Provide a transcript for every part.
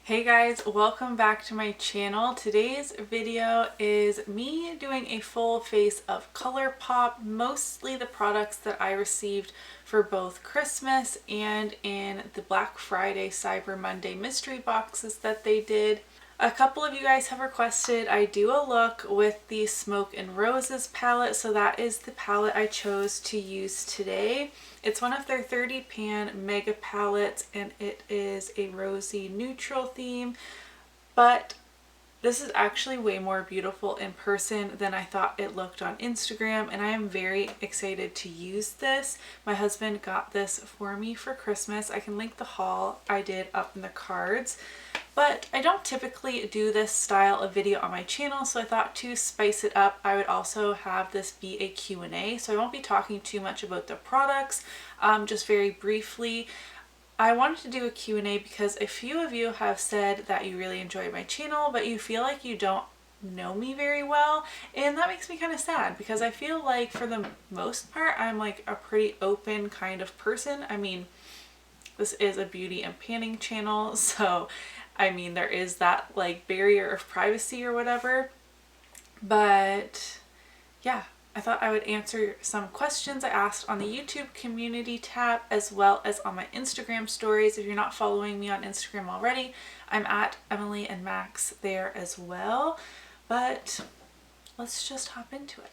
Hey guys, welcome back to my channel. Today's video is me doing a full face of ColourPop, mostly the products that I received for both Christmas and in the Black Friday Cyber Monday mystery boxes that they did. A couple of you guys have requested I do a look with the Smoke and Roses palette, so that is the palette I chose to use today. It's one of their 30 pan mega palettes and it is a rosy neutral theme, but this is actually way more beautiful in person than I thought it looked on Instagram, and I am very excited to use this. My husband got this for me for Christmas. I can link the haul I did up in the cards. But I don't typically do this style of video on my channel, so I thought to spice it up, I would also have this be a Q&A. So I won't be talking too much about the products, just very briefly. I wanted to do a Q&A because a few of you have said that you really enjoy my channel, but you feel like you don't know me very well, and that makes me kind of sad because I feel like for the most part I'm like a pretty open kind of person. I mean, this is a beauty and panning channel, so I mean there is that like barrier of privacy or whatever, but yeah, I thought I would answer some questions I asked on the YouTube community tab as well as on my Instagram stories. If you're not following me on Instagram already, I'm at Emily and Max there as well. But let's just hop into it.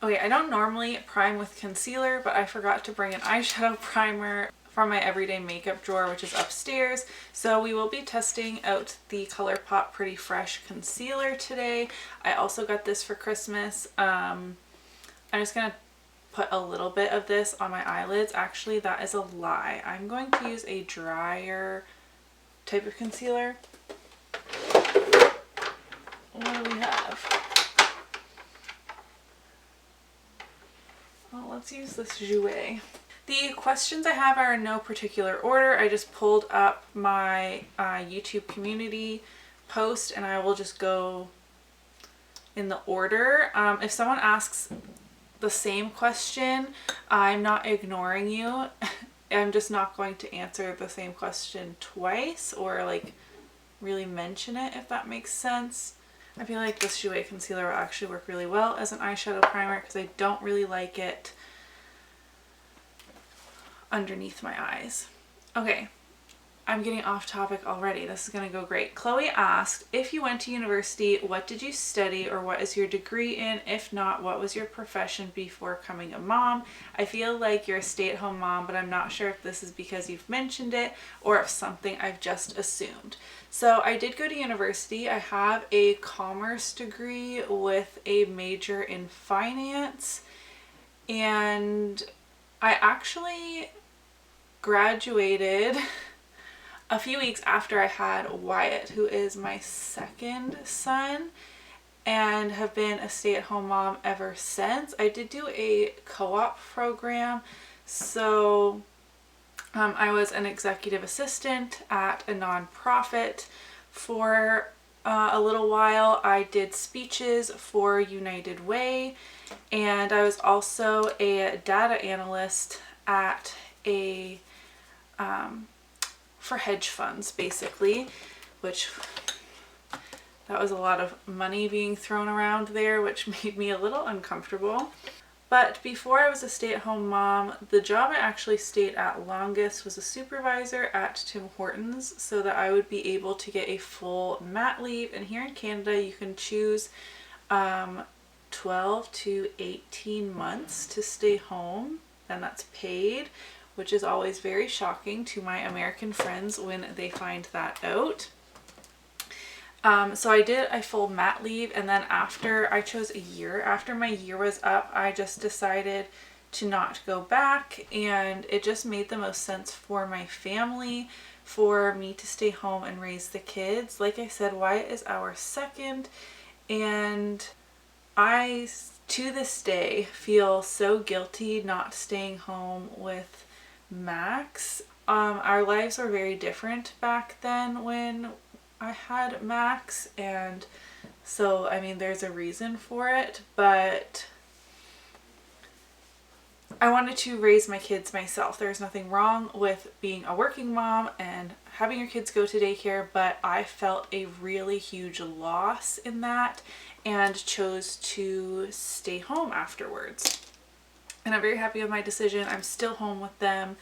Okay, I don't normally prime with concealer, but I forgot to bring an eyeshadow primer from my everyday makeup drawer, which is upstairs. So we will be testing out the ColourPop Pretty Fresh concealer today. I also got this for Christmas. I'm just gonna put a little bit of this on my eyelids. Actually, that is a lie. I'm going to use a drier type of concealer. What do we have? Well, let's use this Jouer. The questions I have are in no particular order. I just pulled up my YouTube community post and I will just go in the order. If someone asks the same question, I'm not ignoring you. I'm just not going to answer the same question twice or like really mention it, if that makes sense. I feel like this Jouer concealer will actually work really well as an eyeshadow primer because I don't really like it underneath my eyes. Okay, I'm getting off topic already. This is gonna go great. Chloe asked, if you went to university, what did you study or what is your degree in? If not, what was your profession before becoming a mom? I feel like you're a stay-at-home mom, but I'm not sure if this is because you've mentioned it or if something I've just assumed. So I did go to university. I have a commerce degree with a major in finance, and I actually graduated a few weeks after I had Wyatt, who is my second son, and have been a stay-at-home mom ever since. I did do a co-op program, so I was an executive assistant at a nonprofit for a little while. I did speeches for United Way, and I was also a data analyst at a for hedge funds, basically, which that was a lot of money being thrown around there, which made me a little uncomfortable. But before I was a stay-at-home mom, the job I actually stayed at longest was a supervisor at Tim Hortons, so that I would be able to get a full mat leave. And here in Canada you can choose 12 to 18 months to stay home, and that's paid, which is always very shocking to my American friends when they find that out. So I did a full mat leave, and then after I chose a year, after my year was up, I just decided to not go back, and it just made the most sense for my family for me to stay home and raise the kids. Like I said, Wyatt is our second, and I, to this day, feel so guilty not staying home with Max. Our lives were very different back then when I had Max, and so I mean there's a reason for it, but I wanted to raise my kids myself. There's nothing wrong with being a working mom and having your kids go to daycare, but I felt a really huge loss in that and chose to stay home afterwards. And I'm very happy with my decision. I'm still home with them,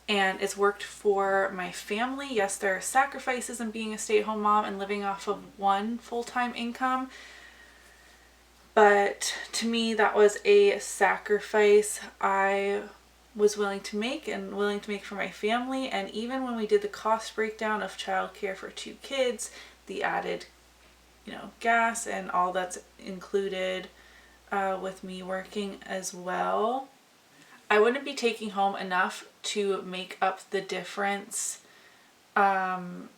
and it's worked for my family. Yes, there are sacrifices in being a stay-at-home mom and living off of one full-time income, but to me that was a sacrifice I was willing to make and willing to make for my family. And even when we did the cost breakdown of childcare for 2 kids, the added, gas and all that's included with me working as well, I wouldn't be taking home enough to make up the difference in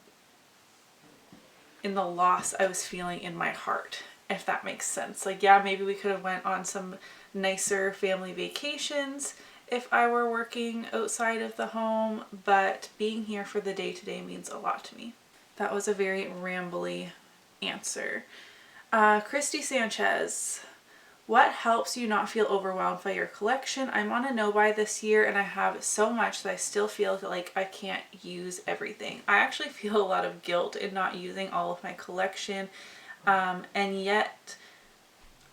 the loss I was feeling in my heart, if that makes sense. Like, yeah, maybe we could have went on some nicer family vacations if I were working outside of the home, but being here for the day-to-day means a lot to me. That was a very rambly answer. Christy Sanchez, what helps you not feel overwhelmed by your collection? I'm on a no-buy this year and I have so much that I still feel like I can't use everything. I actually feel a lot of guilt in not using all of my collection, and yet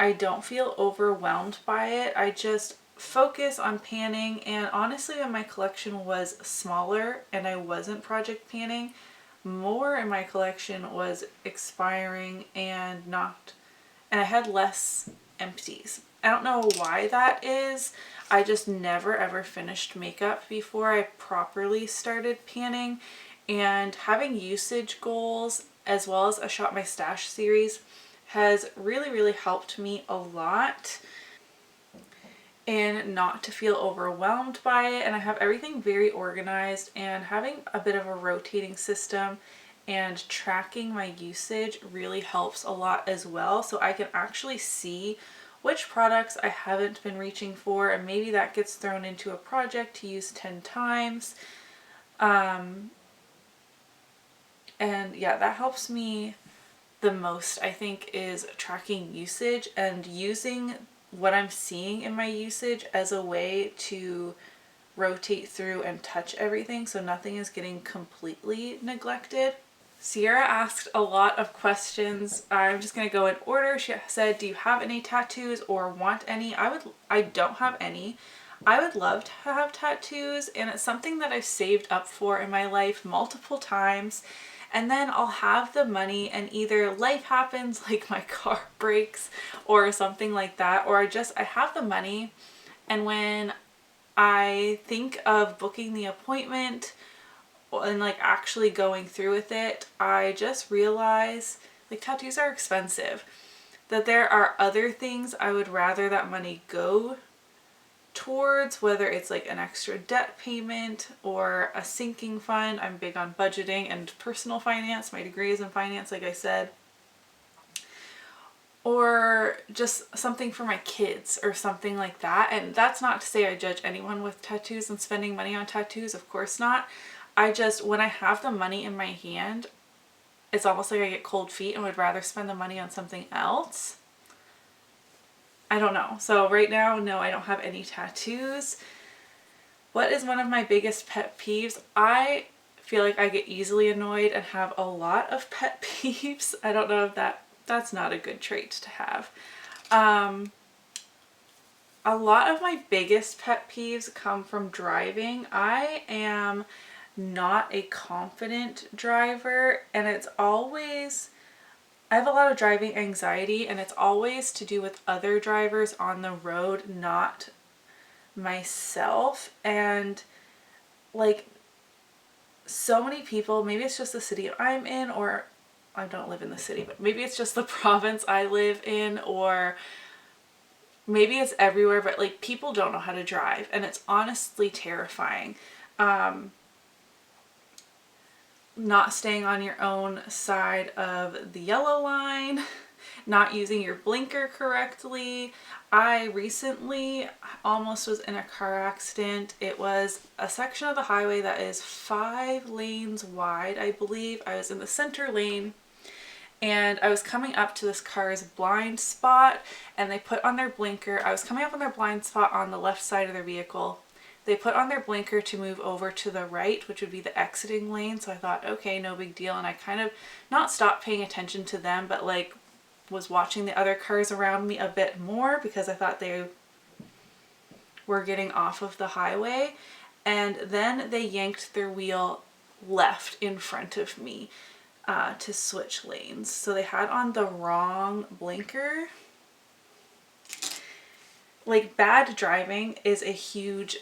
I don't feel overwhelmed by it. I just focus on panning, and honestly when my collection was smaller and I wasn't project panning, more in my collection was expiring and I had less empties. I don't know why that is. I just never ever finished makeup before I properly started panning, and having usage goals as well as a Shop My Stash series has really helped me a lot and not to feel overwhelmed by it. And I have everything very organized, and having a bit of a rotating system and tracking my usage really helps a lot as well. So I can actually see which products I haven't been reaching for, and maybe that gets thrown into a project to use 10 times. And yeah, that helps me the most, I think, is tracking usage and using what I'm seeing in my usage as a way to rotate through and touch everything so nothing is getting completely neglected. Sierra asked a lot of questions. I'm just going to go in order. She said, do you have any tattoos or want any? I don't have any. I would love to have tattoos, and it's something that I've saved up for in my life multiple times. And then I'll have the money and either life happens, like my car breaks or something like that, or I have the money, and when I think of booking the appointment and like actually going through with it, I just realize like tattoos are expensive, that there are other things I would rather that money go towards, whether it's like an extra debt payment or a sinking fund. I'm big on budgeting and personal finance. My degree is in finance, like I said. Or just something for my kids or something like that. And that's not to say I judge anyone with tattoos and spending money on tattoos. Of course not. I just, when I have the money in my hand, it's almost like I get cold feet and would rather spend the money on something else. I don't know. So right now, no, I don't have any tattoos. What is one of my biggest pet peeves? I feel like I get easily annoyed and have a lot of pet peeves. I don't know if that's not a good trait to have. A lot of my biggest pet peeves come from driving. I am not a confident driver, and I have a lot of driving anxiety, and it's always to do with other drivers on the road, not myself. And like so many people, maybe it's just the city I'm in, or I don't live in the city, but maybe it's just the province I live in, or maybe it's everywhere, but like people don't know how to drive, and it's honestly terrifying. Not staying on your own side of the yellow line, not using your blinker correctly. I recently almost was in a car accident. It was a section of the highway that is 5 lanes wide, I believe. I was in the center lane, and I was coming up to this car's blind spot, and they put on their blinker. I was coming up on their blind spot on the left side of their vehicle. They put on their blinker to move over to the right, which would be the exiting lane. So I thought, okay, no big deal. And I kind of not stopped paying attention to them, but like was watching the other cars around me a bit more because I thought they were getting off of the highway. And then they yanked their wheel left in front of me to switch lanes. So they had on the wrong blinker. Like, bad driving is a huge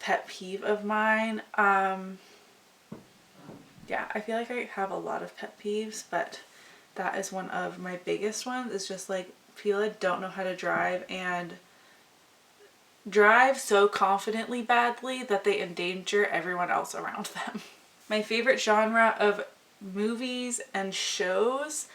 pet peeve of mine. Yeah, I feel like I have a lot of pet peeves, but that is one of my biggest ones. Is just like people that don't know how to drive and drive so confidently badly that they endanger everyone else around them. My favorite genre of movies and shows.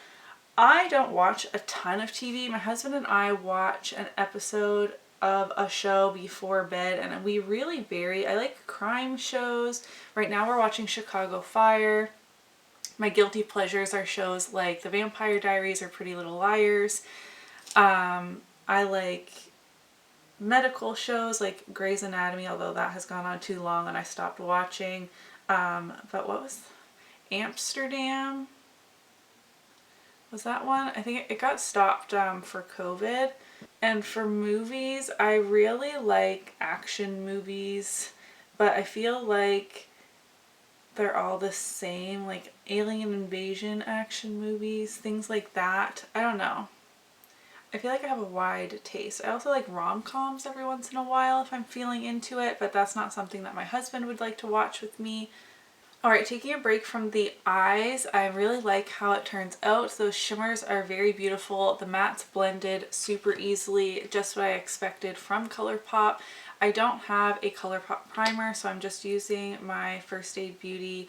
I don't watch a ton of TV. My husband and I watch an episode of a show before bed, and we really vary. I like crime shows. Right now we're watching Chicago Fire. My guilty pleasures are shows like The Vampire Diaries or Pretty Little Liars. I like medical shows like Grey's Anatomy, although that has gone on too long and I stopped watching. But what was Amsterdam? Was that one? I think it got stopped for COVID. And for movies, I really like action movies, but I feel like they're all the same, like alien invasion action movies, things like that. I don't know. I feel like I have a wide taste. I also like rom-coms every once in a while if I'm feeling into it, but that's not something that my husband would like to watch with me. Alright, taking a break from the eyes, I really like how it turns out. Those shimmers are very beautiful. The mattes blended super easily, just what I expected from ColourPop. I don't have a ColourPop primer, so I'm just using my First Aid Beauty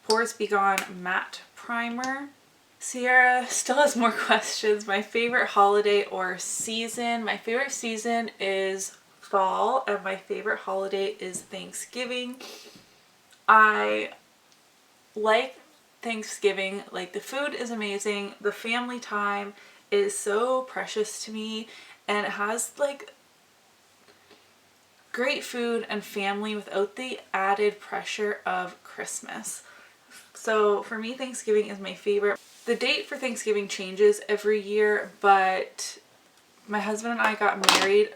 Pores Be Gone Matte Primer. Sierra still has more questions. My favorite holiday or season. My favorite season is fall, and my favorite holiday is Thanksgiving. I like Thanksgiving. Like, the food is amazing. The family time is so precious to me, and it has like great food and family without the added pressure of Christmas. So for me, Thanksgiving is my favorite. The date for Thanksgiving changes every year, but my husband and I got married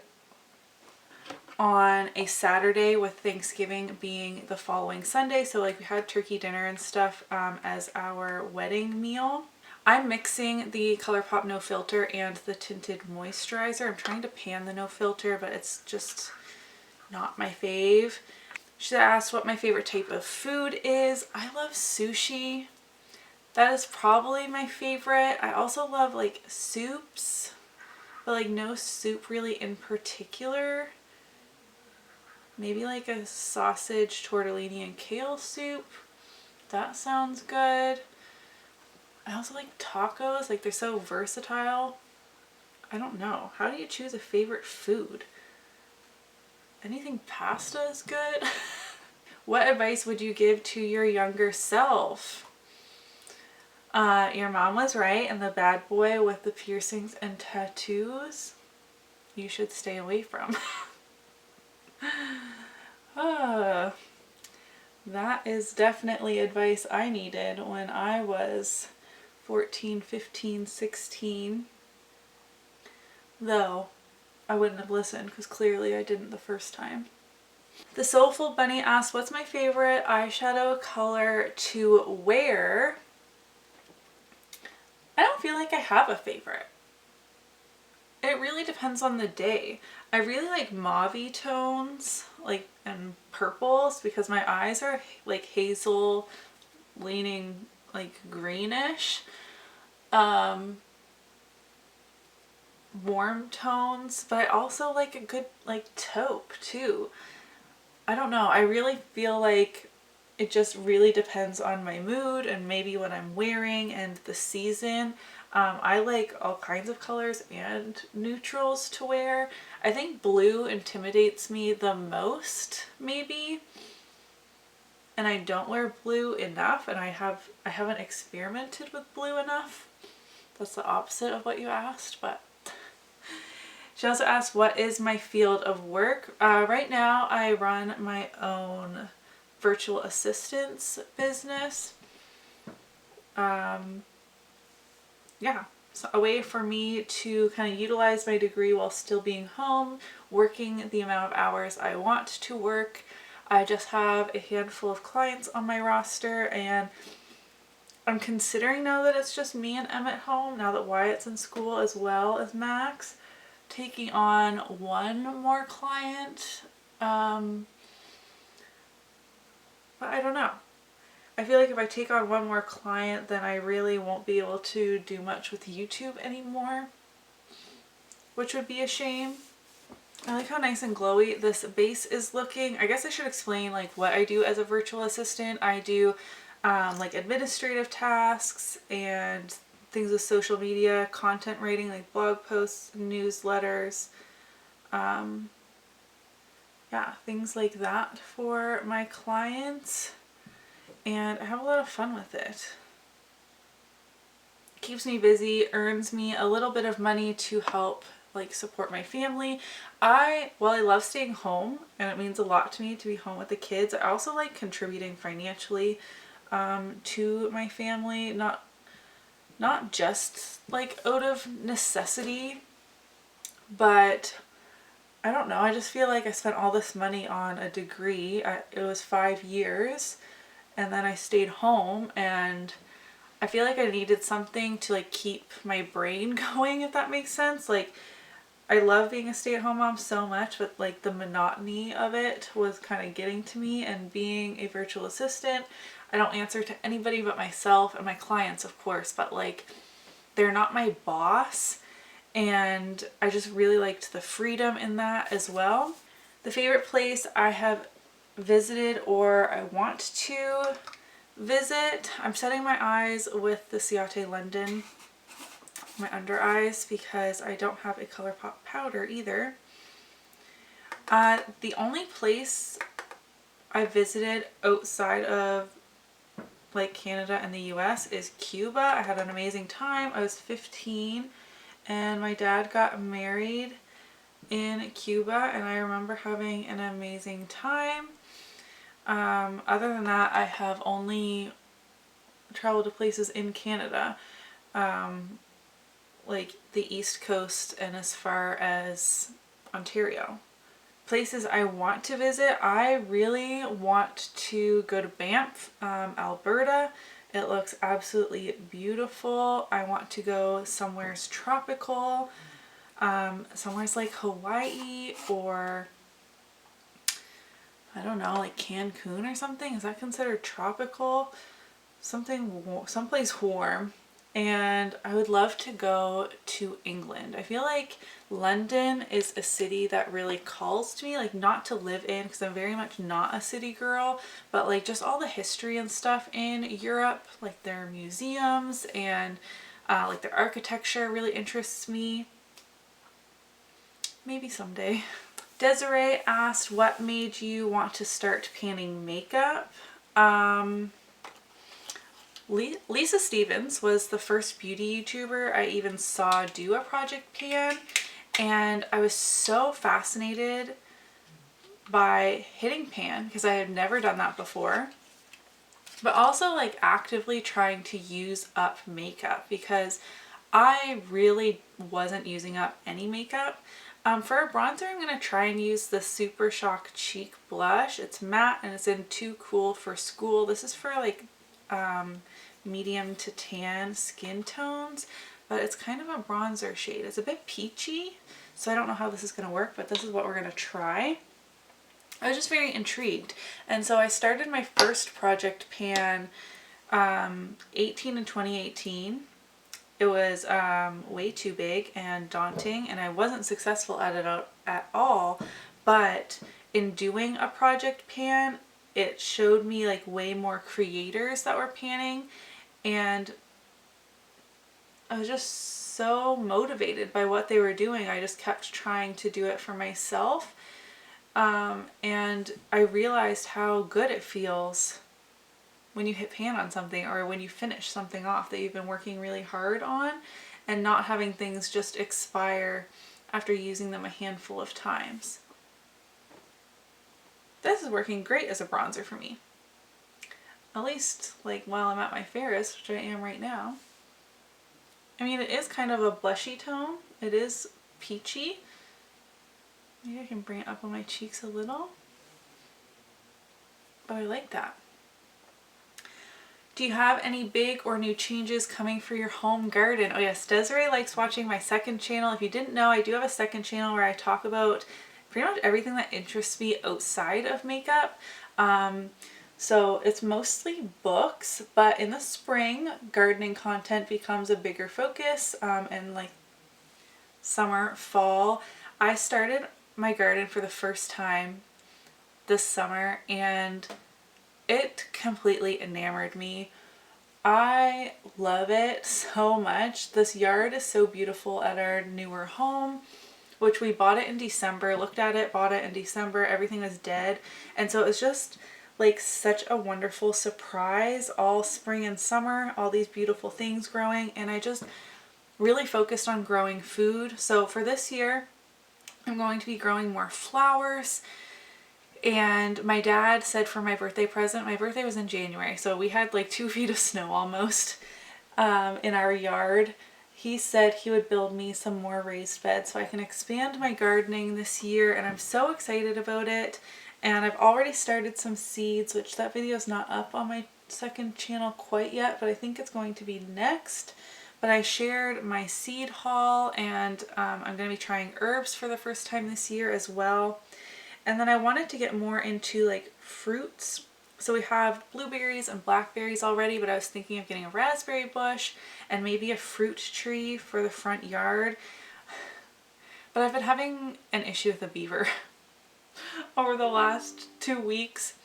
on a Saturday with Thanksgiving being the following Sunday. So like we had turkey dinner and stuff as our wedding meal. I'm mixing the ColourPop No Filter and the tinted moisturizer. I'm trying to pan the No Filter, but it's just not my fave. She asked what my favorite type of food is. I love sushi. That is probably my favorite. I also love like soups, but like no soup really in particular. Maybe like a sausage, tortellini, and kale soup. That sounds good. I also like tacos. Like, they're so versatile. I don't know. How do you choose a favorite food? Anything pasta is good. What advice would you give to your younger self? Your mom was right, and the bad boy with the piercings and tattoos, you should stay away from. That is definitely advice I needed when I was 14, 15, 16. Though I wouldn't have listened because clearly I didn't the first time. The Soulful Bunny asked, what's my favorite eyeshadow color to wear? I don't feel like I have a favorite. It really depends on the day. I really like mauve tones, like, and purples, because my eyes are like hazel, leaning like greenish. Warm tones, but I also like a good like taupe too. I don't know. I really feel like it just really depends on my mood and maybe what I'm wearing and the season. I like all kinds of colors and neutrals to wear. I think blue intimidates me the most, maybe. And I don't wear blue enough, and I haven't experimented with blue enough. That's the opposite of what you asked, but She also asked, what is my field of work? Right now I run my own virtual assistance business. Yeah, so a way for me to kind of utilize my degree while still being home, working the amount of hours I want to work. I just have a handful of clients on my roster, and I'm considering, now that it's just me and Em at home, now that Wyatt's in school as well as Max, taking on one more client. But I don't know. I feel like if I take on one more client, then I really won't be able to do much with YouTube anymore, which would be a shame. I like how nice and glowy this base is looking. I guess I should explain like what I do as a virtual assistant. I do like administrative tasks and things with social media, content writing like blog posts, newsletters, yeah, things like that for my clients. And I have a lot of fun with it. Keeps me busy, earns me a little bit of money to help like support my family. While I love staying home and it means a lot to me to be home with the kids, I also like contributing financially to my family, not just like out of necessity, but I don't know, I just feel like I spent all this money on a degree. It was 5 years, and then I stayed home, and I feel like I needed something to like keep my brain going, if that makes sense. Like, I love being a stay-at-home mom so much, but like the monotony of it was kind of getting to me. And being a virtual assistant, I don't answer to anybody but myself and my clients, of course, but like they're not my boss, and I just really liked the freedom in that as well. The favorite place I have visited or I want to visit, I'm setting my eyes with the Ciate London, my under eyes, because I don't have a ColourPop powder either. The only place I visited outside of like Canada and the US is Cuba. I had an amazing time. I was 15 and my dad got married in Cuba, and I remember having an amazing time. Other than that, I have only traveled to places in Canada, like the East Coast and as far as Ontario. Places I want to visit, I really want to go to Banff, Alberta. It looks absolutely beautiful. I want to go somewheres tropical, somewheres like Hawaii, or I don't know, like Cancun or something. Is that considered tropical? Someplace warm. And I would love to go to England. I feel like London is a city that really calls to me, like not to live in because I'm very much not a city girl, but like just all the history and stuff in Europe, like their museums and like their architecture really interests me. Maybe someday. Desiree asked, what made you want to start panning makeup? Lisa Stevens was the first beauty YouTuber I even saw do a project pan, and I was so fascinated by hitting pan because I had never done that before, but also like actively trying to use up makeup because I really wasn't using up any makeup. For a bronzer, I'm going to try and use the Super Shock Cheek Blush. It's matte and it's in Too Cool for School. This is for like medium to tan skin tones, but it's kind of a bronzer shade. It's a bit peachy, so I don't know how this is going to work, but this is what we're going to try. I was just very intrigued, and so I started my first project pan 2018. It was way too big and daunting, and I wasn't successful at it at all, but in doing a project pan, it showed me like way more creators that were panning, and I was just so motivated by what they were doing. I just kept trying to do it for myself, and I realized how good it feels when you hit pan on something, or when you finish something off that you've been working really hard on, and not having things just expire after using them a handful of times. This is working great as a bronzer for me. At least like while I'm at my fairest, which I am right now. I mean, it is kind of a blushy tone. It is peachy. Maybe I can bring it up on my cheeks a little. But I like that. Do you have any big or new changes coming for your home garden? Oh yes, Desiree likes watching my second channel. If you didn't know, I do have a second channel where I talk about pretty much everything that interests me outside of makeup. So it's mostly books, but in the spring, gardening content becomes a bigger focus, and like summer, fall. I started my garden for the first time this summer and it completely enamored me. I love it so much. This yard is so beautiful at our newer home, which we bought it in December, looked at it, bought it in December, everything was dead. And so it was just like such a wonderful surprise all spring and summer, all these beautiful things growing. And I just really focused on growing food. So for this year, I'm going to be growing more flowers. And my dad said for my birthday present, my birthday was in January, so we had like 2 feet of snow almost in our yard. He said he would build me some more raised beds so I can expand my gardening this year, and I'm so excited about it. And I've already started some seeds, which that video is not up on my second channel quite yet, but I think it's going to be next. But I shared my seed haul, and I'm going to be trying herbs for the first time this year as well. And then I wanted to get more into like fruits. So we have blueberries and blackberries already, but I was thinking of getting a raspberry bush and maybe a fruit tree for the front yard. But I've been having an issue with a beaver over the last 2 weeks.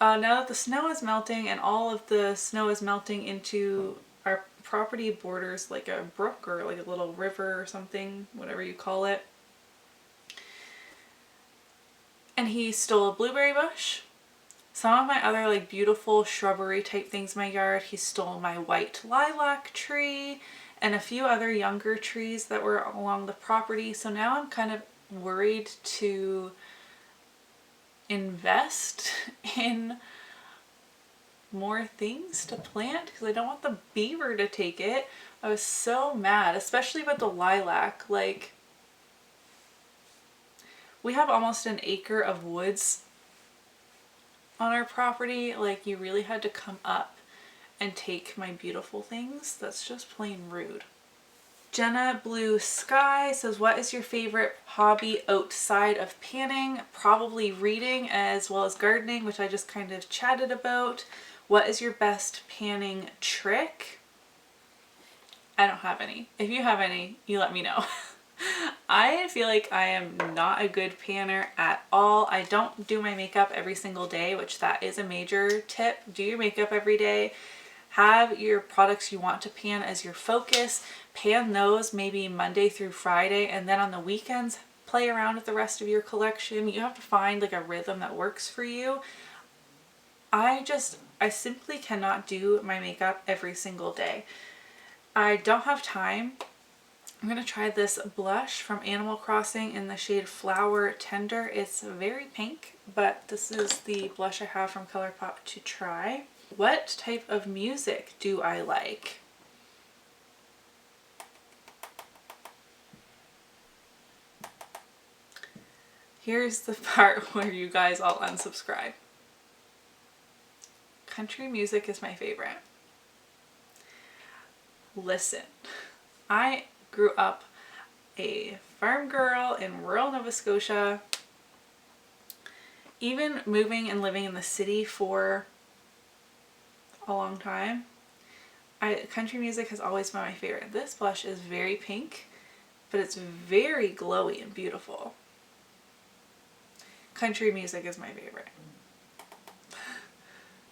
Now that the snow is melting and all of the snow is melting into our property borders like a brook or like a little river or something, whatever you call it. And he stole a blueberry bush, some of my other like beautiful shrubbery type things in my yard. He stole my white lilac tree and a few other younger trees that were along the property. So now I'm kind of worried to invest in more things to plant because I don't want the beaver to take it. I was so mad, especially about the lilac. Like, we have almost an acre of woods on our property. Like, you really had to come up and take my beautiful things. That's just plain rude. Jenna Blue Sky says, what is your favorite hobby outside of panning? Probably reading as well as gardening, which I just kind of chatted about. What is your best panning trick? I don't have any. If you have any, you let me know. I feel like I am not a good panner at all. I don't do my makeup every single day, which that is a major tip. Do your makeup every day. Have your products you want to pan as your focus. Pan those maybe Monday through Friday, and then on the weekends, play around with the rest of your collection. You have to find like a rhythm that works for you. I simply cannot do my makeup every single day. I don't have time. I'm going to try this blush from Animal Crossing in the shade Flower Tender. It's very pink, but this is the blush I have from ColourPop to try. What type of music do I like? Here's the part where you guys all unsubscribe. Country music is my favorite. Listen, I grew up a farm girl in rural Nova Scotia. Even moving and living in the city for a long time, country music has always been my favorite. This blush is very pink, but it's very glowy and beautiful. Country music is my favorite.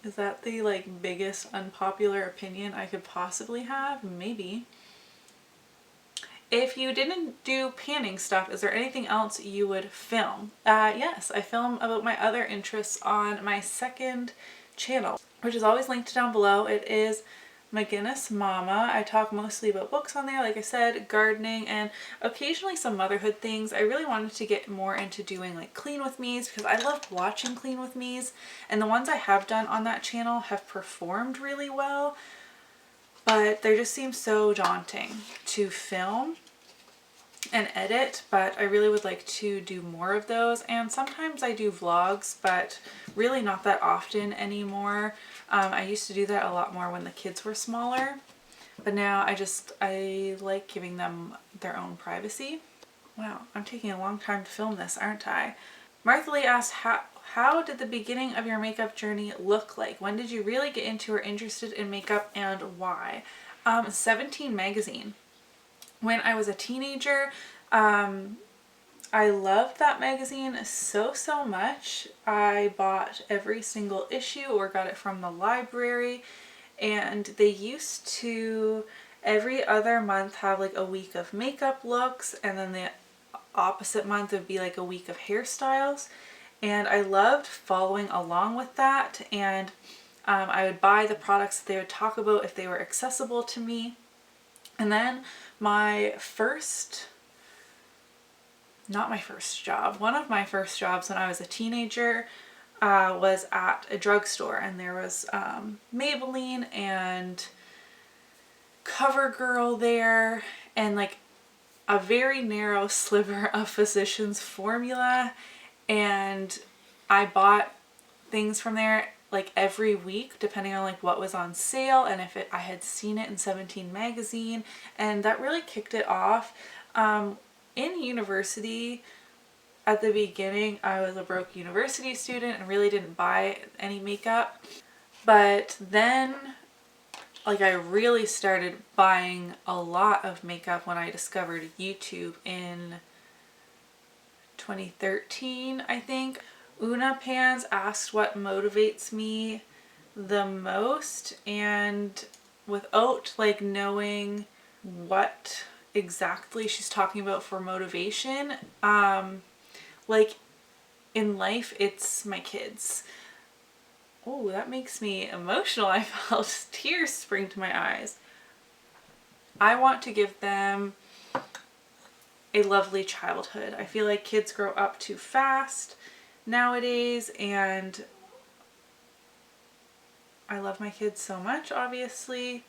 Is that the like biggest unpopular opinion I could possibly have? Maybe. If you didn't do panning stuff, is there anything else you would film? Yes, I film about my other interests on my second channel, which is always linked down below. It is McGinnis Mama. I talk mostly about books on there, like I said, gardening, and occasionally some motherhood things. I really wanted to get more into doing like clean with me's because I love watching clean with me's, and the ones I have done on that channel have performed really well, but they just seem so daunting to film and edit. But I really would like to do more of those, and sometimes I do vlogs, but really not that often anymore. I used to do that a lot more when the kids were smaller, but now I like giving them their own privacy. Wow, I'm taking a long time to film this, aren't I? Martha Lee asked, how did the beginning of your makeup journey look like? When did you really get into or interested in makeup, and why? 17 magazine. When I was a teenager, I loved that magazine so much. I bought every single issue or got it from the library, and they used to every other month have like a week of makeup looks, and then the opposite month would be like a week of hairstyles, and I loved following along with that. And I would buy the products that they would talk about if they were accessible to me. And then my first, not my first job, one of my first jobs when I was a teenager was at a drugstore, and there was Maybelline and CoverGirl there, and like a very narrow sliver of Physicians Formula, and I bought things from there like every week depending on like what was on sale, and if I had seen it in 17 magazine, and that really kicked it off. In university, at the beginning, I was a broke university student and really didn't buy any makeup, but then like I really started buying a lot of makeup when I discovered YouTube in 2013, I think. Una Pans asked what motivates me the most, and without like knowing what exactly she's talking about for motivation, like in life, it's my kids. Oh, that makes me emotional. I felt tears spring to my eyes. I want to give them a lovely childhood. I feel like kids grow up too fast nowadays, and I love my kids so much, obviously.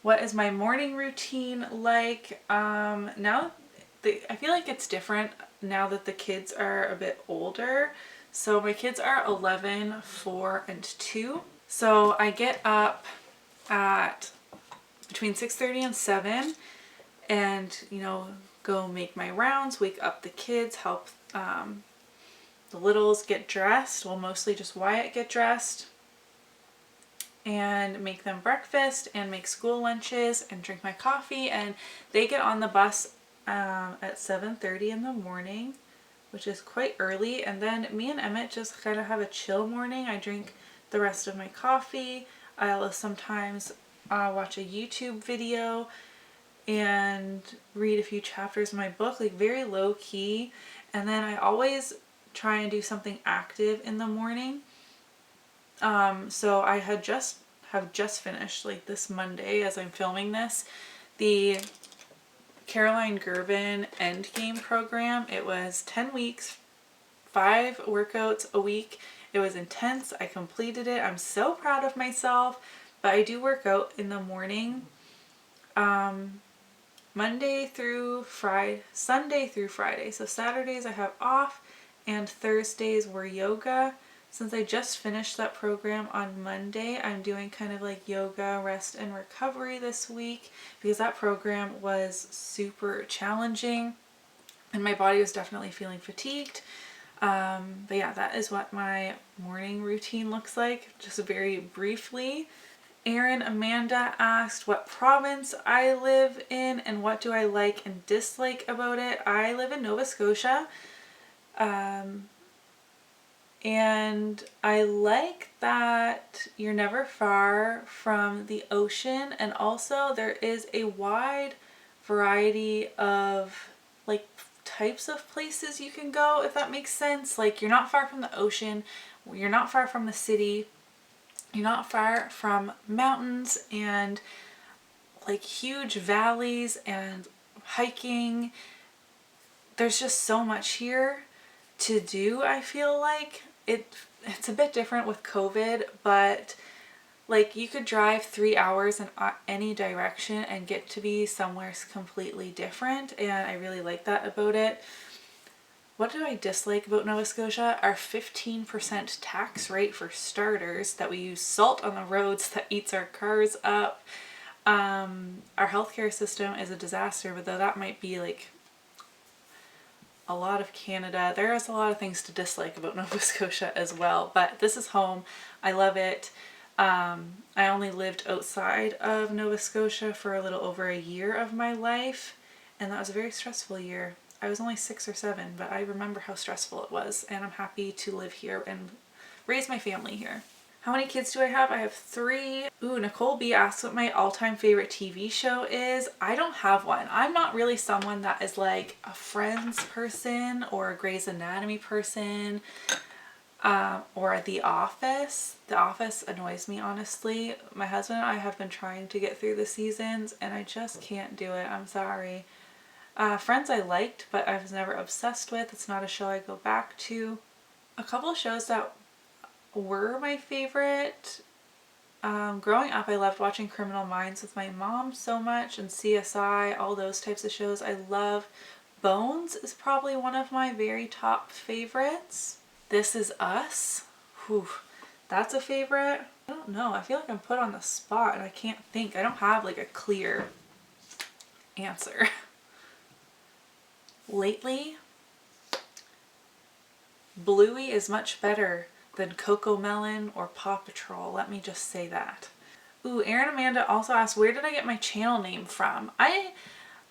What is my morning routine like? I feel like it's different now that the kids are a bit older. So my kids are 11, 4, and 2. So I get up at between 6:30 and 7 and, go make my rounds, wake up the kids, help the littles get dressed, well, mostly just Wyatt get dressed, and make them breakfast and make school lunches and drink my coffee, and they get on the bus at 7:30 in the morning, which is quite early. And then me and Emmett just kind of have a chill morning. I drink the rest of my coffee. I'll sometimes watch a YouTube video and read a few chapters of my book, like very low key. And then I always try and do something active in the morning. So I have just finished, like this Monday as I'm filming this, the Caroline Gervin Endgame program. It was 10 weeks, 5 workouts a week. It was intense. I completed it. I'm so proud of myself. But I do work out in the morning, Sunday through Friday. So Saturdays I have off, and Thursdays were yoga. Since I just finished that program on Monday, I'm doing kind of like yoga, rest, and recovery this week because that program was super challenging and my body was definitely feeling fatigued. But yeah, that is what my morning routine looks like, just very briefly. Erin Amanda asked what province I live in and what do I like and dislike about it. I live in Nova Scotia. And I like that you're never far from the ocean, and also there is a wide variety of like types of places you can go, if that makes sense. Like you're not far from the ocean, you're not far from the city, you're not far from mountains, and like huge valleys and hiking. There's just so much here to do. I feel like it's a bit different with COVID, but like you could drive 3 hours in any direction and get to be somewhere completely different, and I really like that about it. What do I dislike about Nova Scotia? Our 15% tax rate for starters, that we use salt on the roads that eats our cars up. Our healthcare system is a disaster, but though that might be like a lot of Canada, there is a lot of things to dislike about Nova Scotia as well, but this is home. I love it. I only lived outside of Nova Scotia for a little over a year of my life, and that was a very stressful year. I was only 6 or 7, but I remember how stressful it was, and I'm happy to live here and raise my family here. How many kids do I have? I have 3. Ooh, Nicole B asks what my all-time favorite TV show is. I don't have one. I'm not really someone that is like a Friends person or a Grey's Anatomy person, or The Office. The Office annoys me, honestly. My husband and I have been trying to get through the seasons, and I just can't do it. I'm sorry. Friends I liked, but I was never obsessed with. It's not a show I go back to. A couple of shows that were my favorite. Growing up, I loved watching Criminal Minds with my mom so much, and CSI, all those types of shows I love. Bones is probably one of my very top favorites. This Is Us. Whew, that's a favorite. I don't know. I feel like I'm put on the spot and I can't think. I don't have like a clear answer. Lately, Bluey is much better than Coco Melon or Paw Patrol. Let me just say that. Ooh, Erin Amanda also asked, where did I get my channel name from? I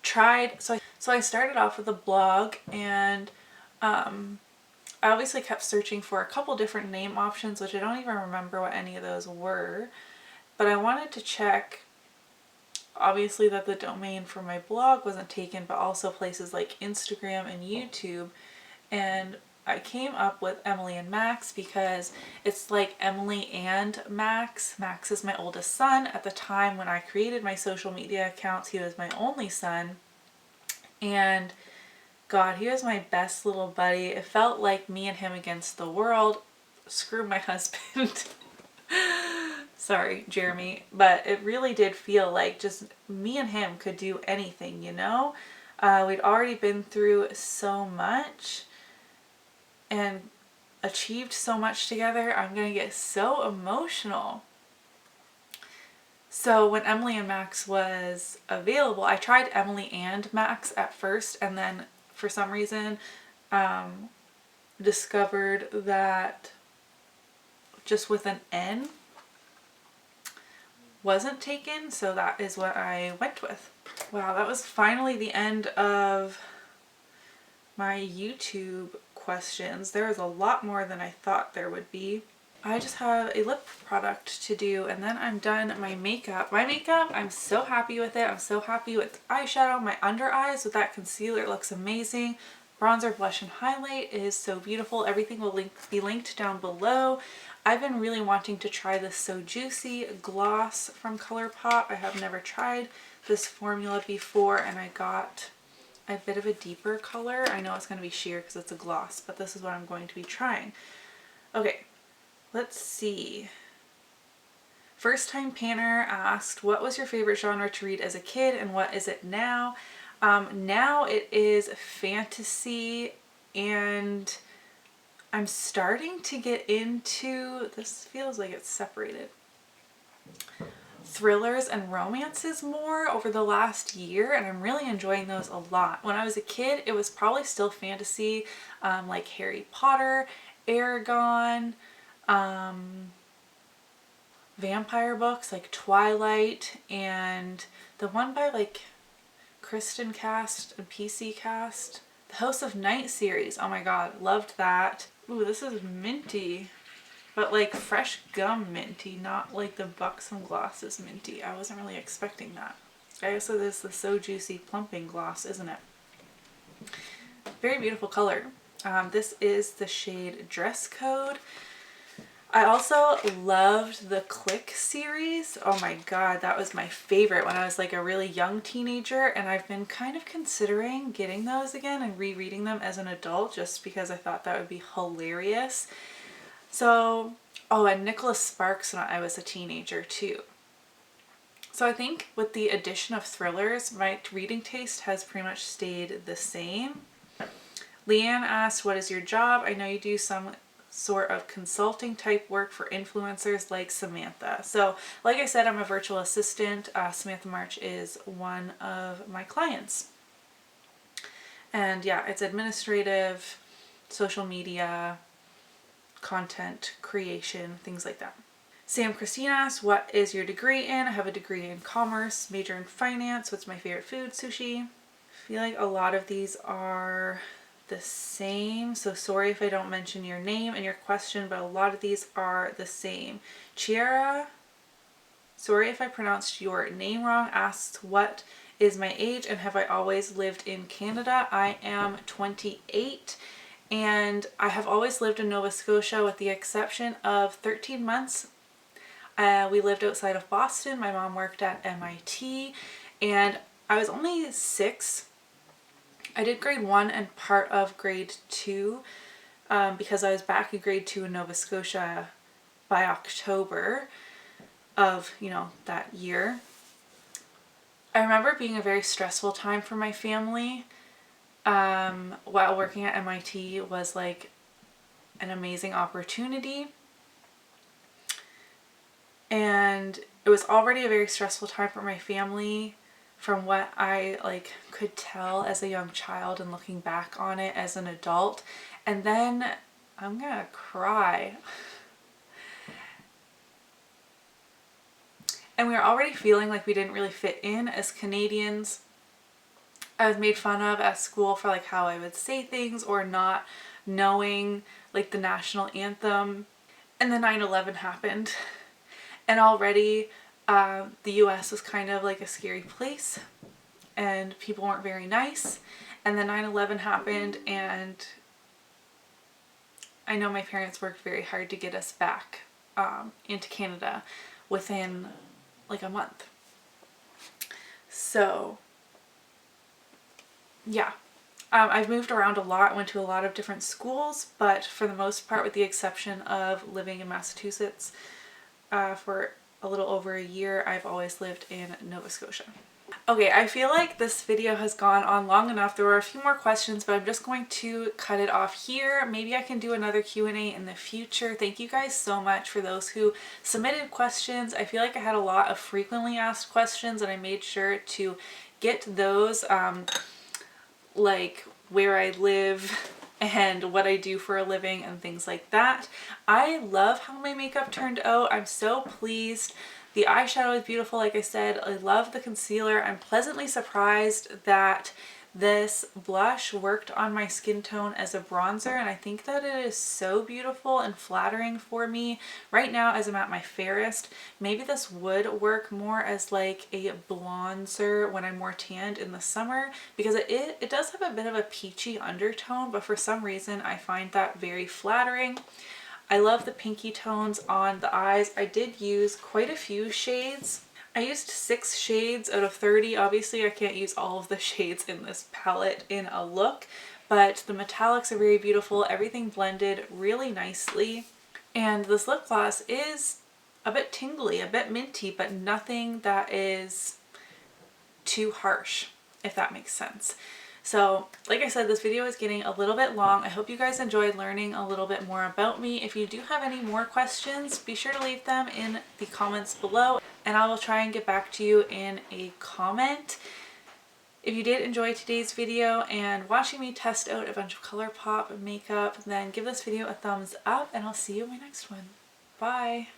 tried, so I started off with a blog, and I obviously kept searching for a couple different name options, which I don't even remember what any of those were, but I wanted to check obviously that the domain for my blog wasn't taken, but also places like Instagram and YouTube, and I came up with Emily and Max because it's like Emily and Max. Max is my oldest son. At the time when I created my social media accounts, he was my only son, and God, he was my best little buddy. It felt like me and him against the world. Screw my husband. Sorry, Jeremy, but it really did feel like just me and him could do anything, you know? We'd already been through so much and achieved so much together. I'm gonna get so emotional. So when Emily and Max was available, I tried Emily and Max at first, and then for some reason discovered that just with an N wasn't taken, so that is what I went with. Wow, that was finally the end of my YouTube questions. There was a lot more than I thought there would be. I just have a lip product to do, and then I'm done. My makeup, I'm so happy with it. I'm so happy with eyeshadow. My under eyes with that concealer looks amazing. Bronzer, blush, and highlight is so beautiful. Everything will be linked down below. I've been really wanting to try this So Juicy gloss from ColourPop. I have never tried this formula before, and I got a bit of a deeper color. I know it's going to be sheer because it's a gloss, but this is what I'm going to be trying. Okay, let's see. First Time Panner asked, what was your favorite genre to read as a kid and what is it now? Now it is fantasy, and I'm starting to get into, this feels like it's separated, thrillers and romances more over the last year, and I'm really enjoying those a lot. When I was a kid, it was probably still fantasy, like Harry Potter, Aragon, vampire books like Twilight, and the one by like Kristen Cast and PC Cast, the House of Night series. Oh my god, loved that. Ooh, this is minty, but like fresh gum minty, not like the Buxom Glosses minty. I wasn't really expecting that. I guess it is the So Juicy Plumping Gloss, isn't it? Very beautiful color. This is the shade Dress Code. I also loved the Click series. Oh my god, that was my favorite when I was like a really young teenager, and I've been kind of considering getting those again and rereading them as an adult just because I thought that would be hilarious. So, oh, and Nicholas Sparks when I was a teenager too. So I think with the addition of thrillers, my reading taste has pretty much stayed the same. Leanne asked, what is your job? I know you do some sort of consulting type work for influencers like Samantha. So like I said, I'm a virtual assistant. Samantha March is one of my clients. And yeah, it's administrative, social media, content creation, things like that. Sam Christine asked, what is your degree in? I have a degree in commerce, major in finance. What's my favorite food? Sushi. I feel like a lot of these are the same, so sorry if I don't mention your name and your question, but a lot of these are the same. Chiara, sorry if I pronounced your name wrong, asks, what is my age and have I always lived in Canada? I am 28 and I have always lived in Nova Scotia with the exception of 13 months. We lived outside of Boston. My mom worked at MIT and I was only 6. I did grade 1 and part of grade 2 because I was back in grade 2 in Nova Scotia by October of, that year. I remember it being a very stressful time for my family. While working at MIT was like an amazing opportunity. And it was already a very stressful time for my family from what I could tell as a young child and looking back on it as an adult. And then I'm gonna cry. And we were already feeling like we didn't really fit in as Canadians. I was made fun of at school for how I would say things or not knowing the national anthem. And then 9/11 happened. And already the US was kind of like a scary place and people weren't very nice. And then 9/11 happened and I know my parents worked very hard to get us back into Canada within a month. So yeah, I've moved around a lot, went to a lot of different schools, but for the most part, with the exception of living in Massachusetts for a little over a year, I've always lived in Nova Scotia. Okay, I feel like this video has gone on long enough. There were a few more questions, but I'm just going to cut it off here. Maybe I can do another Q&A in the future. Thank you guys so much for those who submitted questions. I feel like I had a lot of frequently asked questions and I made sure to get those where I live and what I do for a living and things like that. I love how my makeup turned out. I'm so pleased. The eyeshadow is beautiful, like I said. I love the concealer. I'm pleasantly surprised that this blush worked on my skin tone as a bronzer, and I think that it is so beautiful and flattering for me right now as I'm at my fairest. Maybe this would work more as a bronzer when I'm more tanned in the summer because it does have a bit of a peachy undertone, but for some reason I find that very flattering. I love the pinky tones on the eyes. I did use quite a few shades. I used 6 shades out of 30. Obviously, I can't use all of the shades in this palette in a look, but the metallics are very beautiful. Everything blended really nicely. And this lip gloss is a bit tingly, a bit minty, but nothing that is too harsh, if that makes sense. So, like I said, this video is getting a little bit long. I hope you guys enjoyed learning a little bit more about me. If you do have any more questions, be sure to leave them in the comments below, and I will try and get back to you in a comment. If you did enjoy today's video and watching me test out a bunch of ColourPop makeup, then give this video a thumbs up, and I'll see you in my next one. Bye!